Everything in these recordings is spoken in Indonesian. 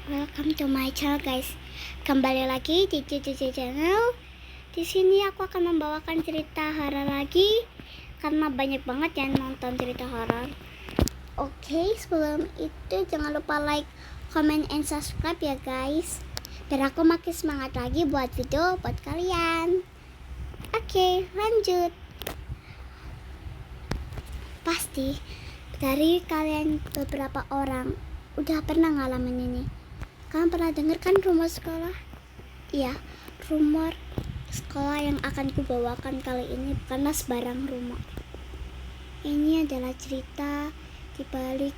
Welcome to my channel, guys. Kembali lagi di Cici Channel. Di sini aku akan membawakan cerita horor lagi karena banyak banget yang nonton cerita horor. Oke, sebelum itu jangan lupa like, comment, and subscribe ya, guys. Biar aku makin semangat lagi buat video buat kalian. Oke, lanjut. Pasti dari kalian beberapa orang udah pernah ngalamin ini. Kalian pernah dengar kan rumor sekolah? Iya, rumor sekolah yang akan kubawakan kali ini bukanlah sebarang rumor. Ini adalah cerita di balik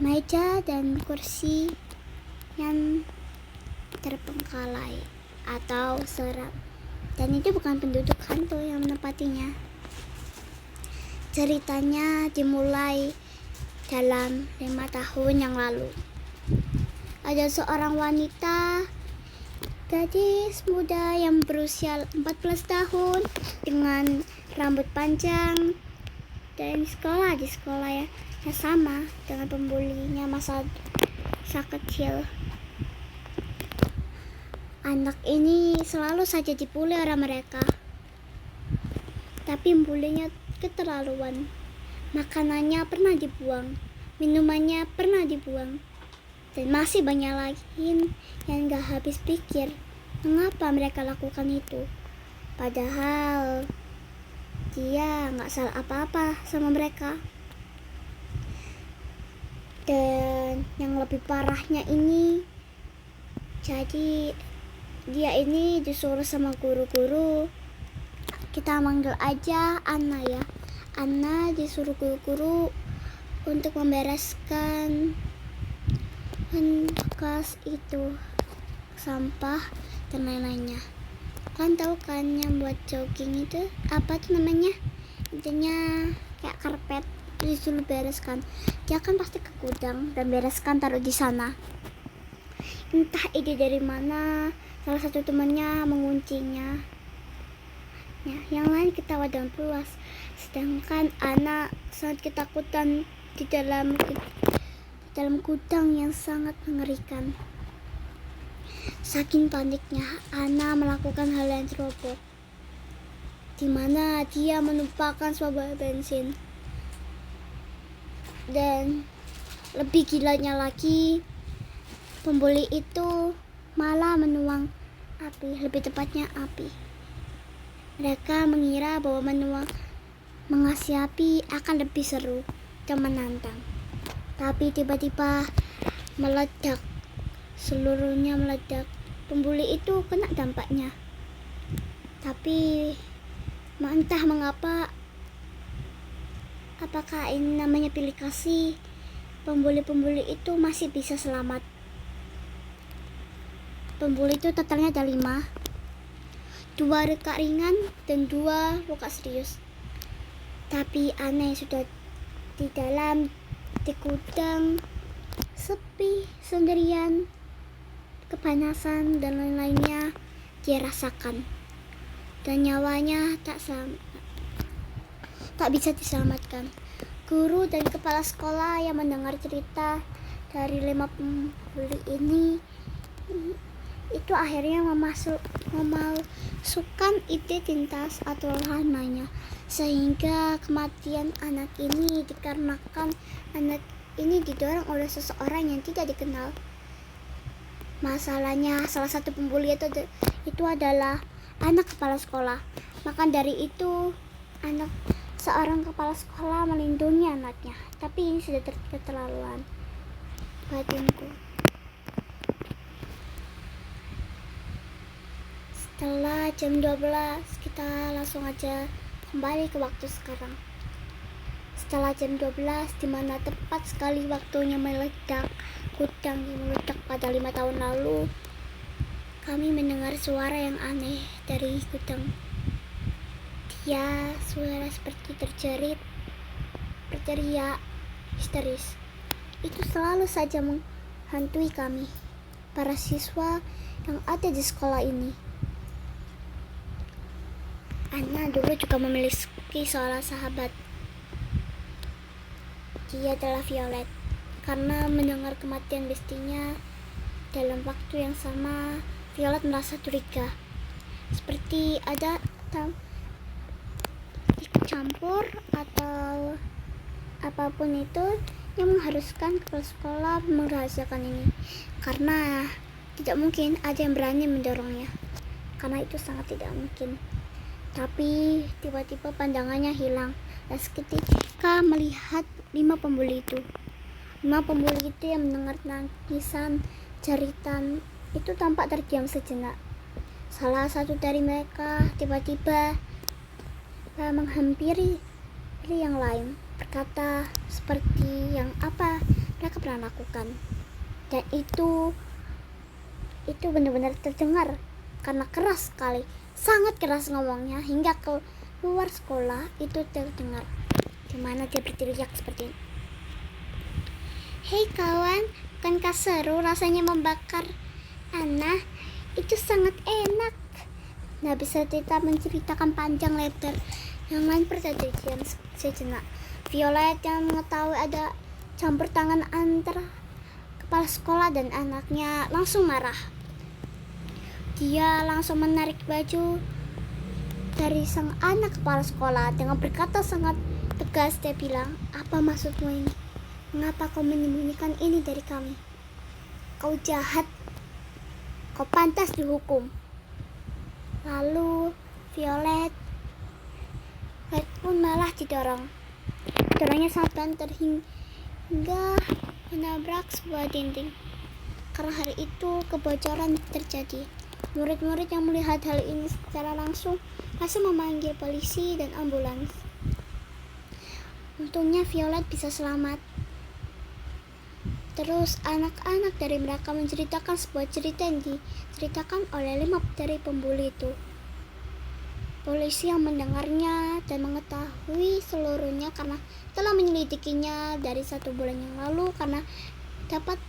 meja dan kursi yang terbengkalai atau seram. Dan itu bukan penduduk hantu yang menempatinya. Ceritanya dimulai dalam 5 tahun yang lalu. Ada seorang wanita, gadis muda yang berusia 14 tahun dengan rambut panjang dan di sekolah ya, yang sama dengan pembulinya masa kecil. Anak ini selalu saja dibully orang mereka, tapi bulinya keterlaluan. Makanannya pernah dibuang, minumannya pernah dibuang, dan masih banyak lagi yang gak habis pikir mengapa mereka lakukan itu. Padahal dia gak salah apa-apa sama mereka. Dan yang lebih parahnya ini, jadi dia ini disuruh sama guru-guru, kita manggil aja Anna ya. Anna disuruh guru-guru untuk membereskan bekas itu, sampah dan lain-lainnya. Kalian tahu kan yang buat jogging itu apa tuh namanya? Intinya kayak karpet, itu disuruh bereskan. Dia kan pasti ke gudang dan bereskan, taruh di sana. Entah ide dari mana, salah satu temannya menguncinya. Ya, yang lain ketawa dan puas. Sedangkan anak sangat ketakutan di dalam gudang yang sangat mengerikan. Saking paniknya, Ana melakukan hal yang ceroboh, di mana dia menumpahkan sebuah bensin. Dan lebih gilanya lagi, pembuli itu malah menuang api, lebih tepatnya api. Mereka mengira bahwa mengasih api akan lebih seru dan menantang. Tapi tiba-tiba meledak, seluruhnya meledak. Pembuli itu kena dampaknya. Tapi entah mengapa, apakah ini namanya pilih kasih, pembuli-pembuli itu masih bisa selamat. Pembuli itu totalnya ada 5, 2 luka ringan dan 2 luka serius. Tapi aneh, sudah di dalam di gudang sepi, sendirian, kepanasan dan lain-lainnya dia rasakan, dan nyawanya tak bisa diselamatkan. Guru dan kepala sekolah yang mendengar cerita dari 5 pembuli ini itu akhirnya memasukkan ide tintas atau lahannya, sehingga kematian anak ini dikarenakan anak ini didorong oleh seseorang yang tidak dikenal. Masalahnya salah satu pembuli itu adalah anak kepala sekolah. Maka dari itu seorang kepala sekolah melindungi anaknya. Tapi ini sudah keterlaluan batinku. Setelah jam 12, kita langsung aja kembali ke waktu sekarang. Setelah jam 12, dimana tepat sekali waktunya meledak, gudang yang meledak pada 5 tahun lalu, kami mendengar suara yang aneh dari gudang. Dia suara seperti berteriak histeris. Itu selalu saja menghantui kami, para siswa yang ada di sekolah ini. Anna dulu juga memiliki seorang sahabat. Dia adalah Violet. Karena mendengar kematian bestinya, dalam waktu yang sama, Violet merasa curiga. Seperti ada ikut campur atau apapun itu yang mengharuskan kepala sekolah merahasiakan ini. Karena tidak mungkin ada yang berani mendorongnya. Karena itu sangat tidak mungkin. Tapi tiba-tiba pandangannya hilang. Dan seketika melihat 5 pembuli itu. 5 pembuli itu yang mendengar tangisan, jeritan itu tampak terdiam sejenak. Salah satu dari mereka tiba-tiba menghampiri yang lain, berkata seperti yang apa mereka pernah lakukan. Dan itu benar-benar terdengar karena keras sekali, sangat keras ngomongnya hingga keluar sekolah itu terdengar. Dimana dia berteriak seperti ini. Hei kawan, bukankah seru rasanya membakar Anna? Itu sangat enak. Nah, bisa kita menceritakan panjang lebar. Yang lain berdiam sejenak. Violet yang mengetahui ada campur tangan antara kepala sekolah dan anaknya langsung marah. Dia langsung menarik baju dari sang anak kepala sekolah dengan berkata sangat tegas. Dia bilang, apa maksudmu ini? Mengapa kau menyembunyikan ini dari kami? Kau jahat. Kau pantas dihukum. Lalu Violet pun malah didorong. Dorongnya sangat banter hingga menabrak sebuah dinding. Karena hari itu kebocoran terjadi. Murid-murid yang melihat hal ini secara langsung langsung memanggil polisi dan ambulans. Untungnya Violet bisa selamat. Terus anak-anak dari mereka menceritakan sebuah cerita yang diceritakan oleh 5 dari pembuli itu. Polisi yang mendengarnya dan mengetahui seluruhnya karena telah menyelidikinya dari 1 bulan yang lalu karena dapat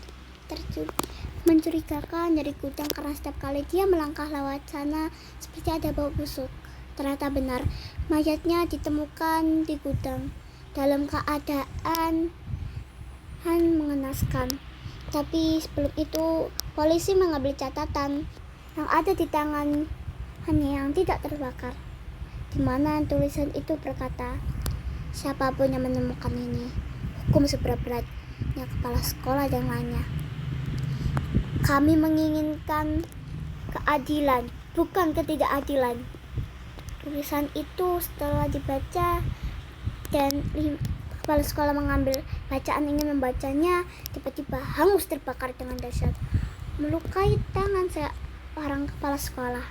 mencurigakan dari gudang karena setiap kali dia melangkah lewat sana seperti ada bau busuk. Ternyata benar, mayatnya ditemukan di gudang dalam keadaan mengenaskan. Tapi sebelum itu polisi mengambil catatan yang ada di tangan hanya yang tidak terbakar, di mana tulisan itu berkata, siapapun yang menemukan ini hukum seberat-beratnya kepala sekolah dan lainnya. Kami menginginkan keadilan, bukan ketidakadilan. Tulisan itu setelah dibaca dan kepala sekolah mengambil bacaan ingin membacanya, tiba-tiba hangus terbakar dengan dahsyat, melukai tangan seorang kepala sekolah.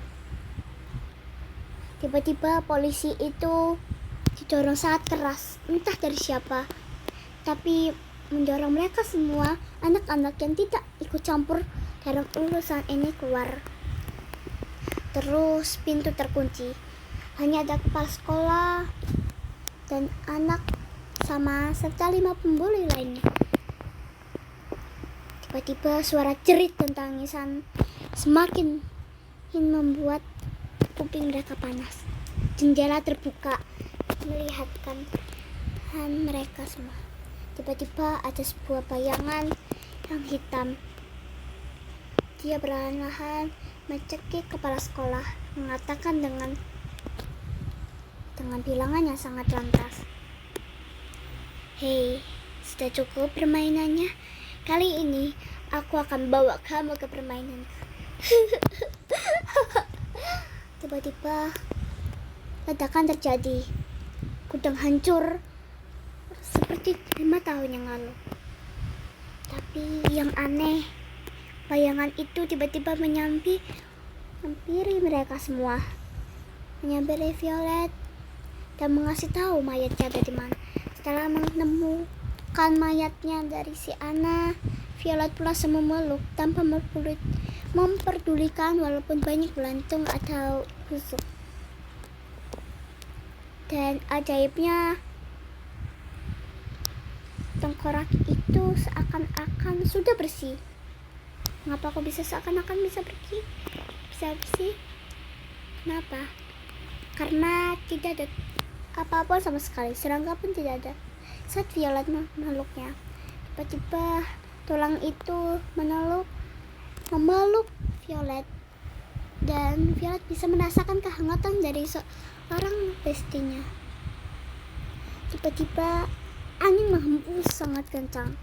Tiba-tiba polisi itu didorong sangat keras, entah dari siapa, tapi mendorong mereka semua, anak-anak yang tidak ikut campur dalam urusan ini keluar. Terus pintu terkunci, hanya ada kepala sekolah dan anak sama serta 5 pembuli lainnya. Tiba-tiba suara jerit dan tangisan semakin membuat kuping mereka panas. Jendela terbuka melihatkan mereka semua. Tiba-tiba ada sebuah bayangan yang hitam. Dia perlahan-lahan mencekik kepala sekolah, mengatakan dengan bilangan yang sangat lantas, hei, sudah cukup permainannya. Kali ini aku akan bawa kamu ke permainan. Tiba-tiba ledakan terjadi. Gudang hancur seperti 5 tahun yang lalu. Tapi yang aneh, bayangan itu tiba-tiba menghampiri mereka semua. Menyamperin Violet dan mengasih tahu mayatnya ada di mana. Setelah menemukan mayatnya dari si Anna, Violet pula memeluk tanpa memperdulikan walaupun banyak belantung atau busuk. Dan ajaibnya, tengkorak itu seakan-akan sudah bersih. Mengapa kok bisa seakan-akan bisa bersih? Kenapa? Karena tidak ada apa-apa sama sekali, serangga pun tidak ada. Saat Violet memeluknya, tiba-tiba tulang itu meneluk memeluk Violet, dan Violet bisa merasakan kehangatan dari seorang bestinya. Tiba-tiba angin menghembus sangat kencang,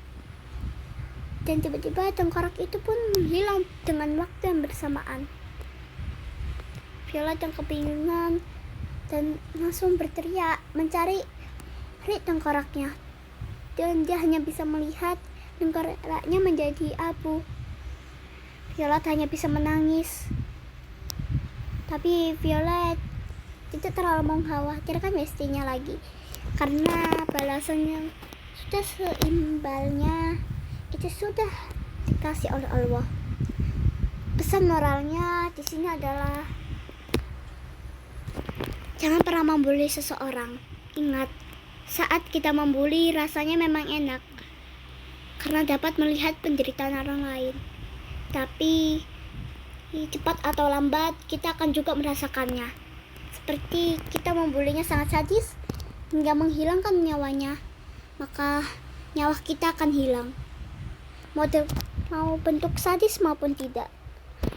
dan tiba-tiba tengkorak itu pun menghilang dengan waktu yang bersamaan. Violet yang kebingungan dan langsung berteriak mencari tengkoraknya, dan dia hanya bisa melihat tengkoraknya menjadi abu. Violet hanya bisa menangis, tapi Violet tidak terlalu mengkhawatirkan bestinya lagi, karena balasan yang sudah seimbalnya itu sudah dikasih oleh Allah. Pesan moralnya di sini adalah jangan pernah membuli seseorang. Ingat, saat kita membuli rasanya memang enak karena dapat melihat penderitaan orang lain. Tapi cepat atau lambat kita akan juga merasakannya. Seperti kita membulinya sangat sadis hingga menghilangkan nyawanya, maka nyawa kita akan hilang. Mau bentuk sadis maupun tidak.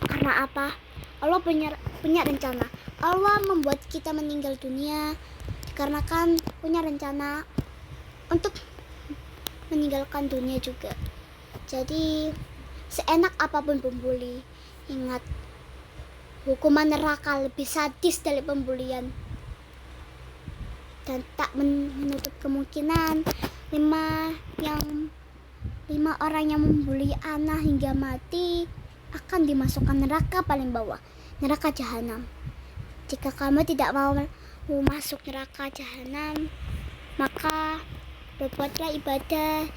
Karena apa? Allah punya rencana. Allah membuat kita meninggal dunia dikarenakan punya rencana untuk meninggalkan dunia juga. Jadi seenak apapun pembuli, ingat, hukuman neraka lebih sadis dari pembulian, dan tak menutup kemungkinan 5 orang yang membuli Ana hingga mati akan dimasukkan neraka paling bawah, neraka jahanam. Jika kamu tidak mau masuk neraka jahanam, maka berbuatlah ibadah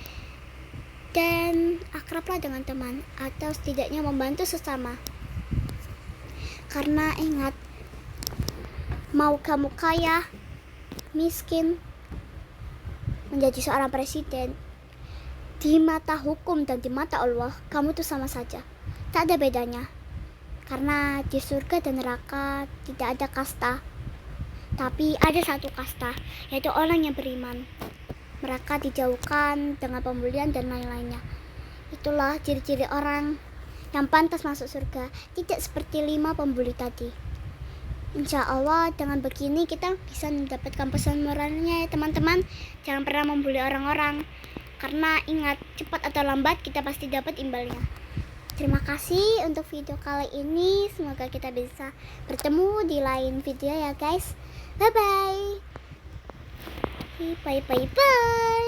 dan akrablah dengan teman, atau setidaknya membantu sesama. Karena ingat, mau kamu kaya, miskin, menjadi seorang presiden, di mata hukum dan di mata Allah, kamu tuh sama saja, tak ada bedanya. Karena di surga dan neraka tidak ada kasta, tapi ada satu kasta, yaitu orang yang beriman. Mereka dijauhkan dengan pembulian dan lain-lainnya. Itulah ciri-ciri orang yang pantas masuk surga, tidak seperti 5 pembuli tadi. Insya Allah dengan begini kita bisa mendapatkan pesan moralnya ya teman-teman. Jangan pernah membuli orang-orang, karena ingat, cepat atau lambat kita pasti dapat imbalnya. Terima kasih untuk video kali ini. Semoga kita bisa bertemu di lain video ya guys. Bye bye. Bye bye bye.